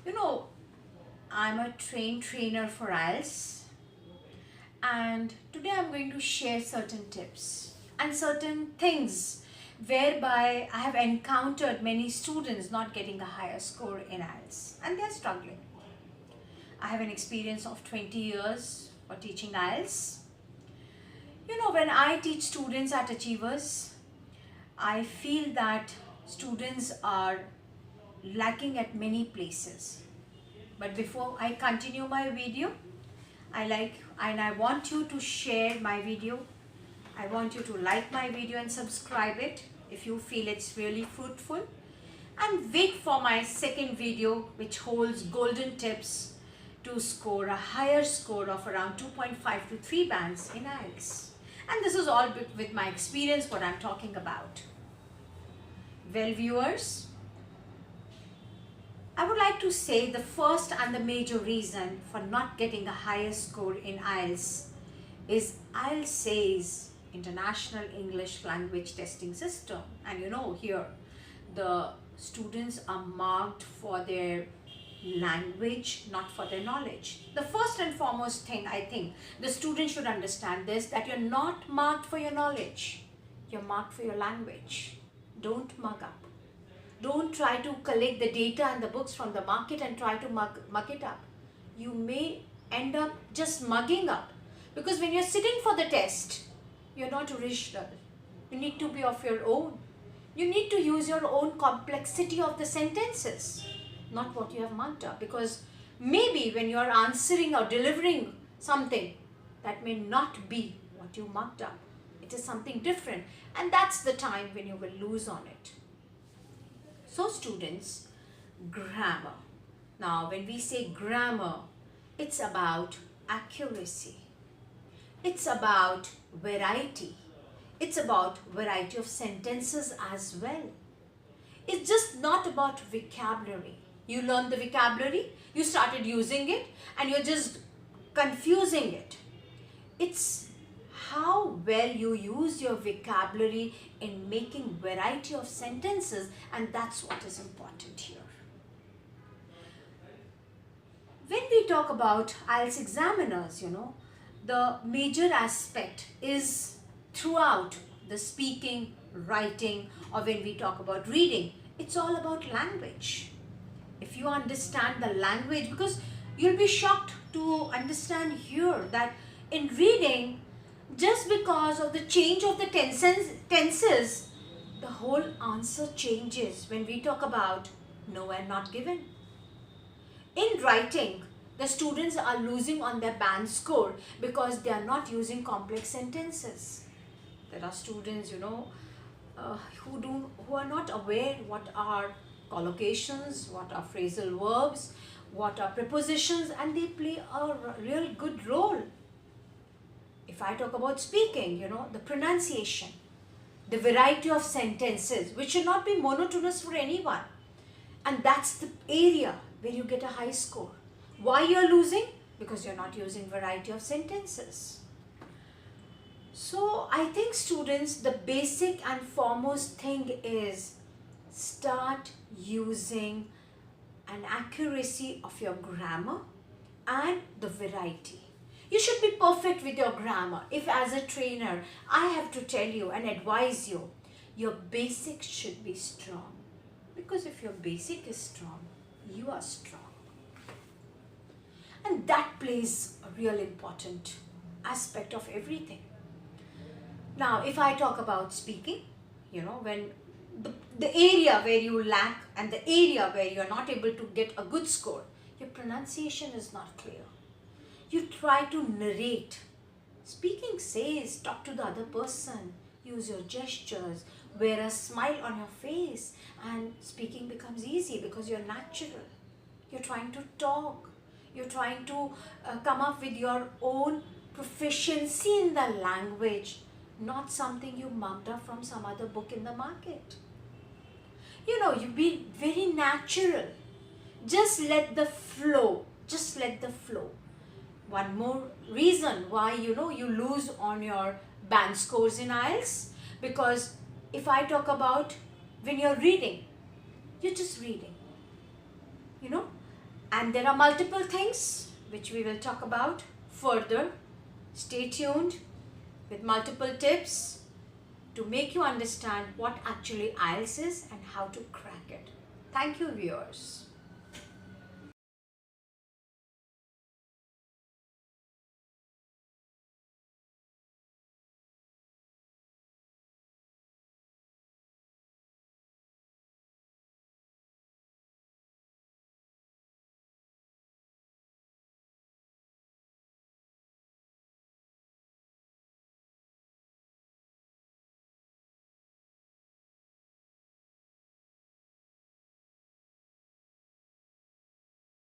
You know, I'm a trained trainer for IELTS, and today I'm going to share certain tips and certain things whereby I have encountered many students not getting a higher score in IELTS and they're struggling. I have an experience of 20 years for teaching IELTS. You know, when I teach students at Achievers, I feel that students are lacking at many places. But before I continue my video, I want you to share my video. I want you to like my video and subscribe it if you feel it's really fruitful. And wait for my second video, which holds golden tips to score a higher score of around 2.5 to 3 bands in IELTS. And this is all with my experience, what I'm talking about. Well, viewers, I would like to say the first and the major reason for not getting a higher score in IELTS is IELTS says International English Language Testing System. And you know, here the students are marked for their language, not for their knowledge. The first and foremost thing I think the student should understand is that you're not marked for your knowledge. You're marked for your language. Don't mug up. Don't try to collect the data and the books from the market and try to mug it up. You may end up just mugging up, because when you're sitting for the test, you're not original. You need to be of your own. You need to use your own complexity of the sentences, not what you have mugged up, because maybe when you're answering or delivering something, that may not be what you mugged up. It is something different, and that's the time when you will lose on it. So students, grammar. Now when we say grammar, it's about accuracy. It's about variety. It's about variety of sentences as well. It's just not about vocabulary. You learn the vocabulary, you started using it, and you're just confusing it. It's how well you use your vocabulary in making variety of sentences, and that's what is important here. When we talk about IELTS examiners, the major aspect is throughout the speaking, writing, or when we talk about reading, it's all about language. If you understand the language, because you'll be shocked to understand here that in reading, just because of the change of the tenses, the whole answer changes when we talk about no and not given. In writing, the students are losing on their band score because they are not using complex sentences. There are students, who are not aware what are collocations, what are phrasal verbs, what are prepositions, and they play a real good role. If I talk about speaking, the pronunciation, the variety of sentences, which should not be monotonous for anyone. And that's the area where you get a high score. Why you're losing? Because you're not using variety of sentences. So I think students, the basic and foremost thing is start using an accuracy of your grammar and the variety. You should be perfect with your grammar. If as a trainer, I have to tell you and advise you, your basic should be strong. Because if your basic is strong, you are strong. And that plays a real important aspect of everything. Now, if I talk about speaking, when the area where you lack and the area where you're not able to get a good score, your pronunciation is not clear. You try to narrate. Speaking says talk to the other person, use your gestures, wear a smile on your face, and speaking becomes easy because you're natural. You're trying to talk. You're trying to come up with your own proficiency in the language, not something you mugged up from some other book in the market. You be very natural. Just let the flow. Just let the flow. One more reason why you lose on your band scores in IELTS, because if I talk about when you're reading, you're just reading. And there are multiple things which we will talk about further. Stay tuned with multiple tips to make you understand what actually IELTS is and how to crack it. Thank you, viewers.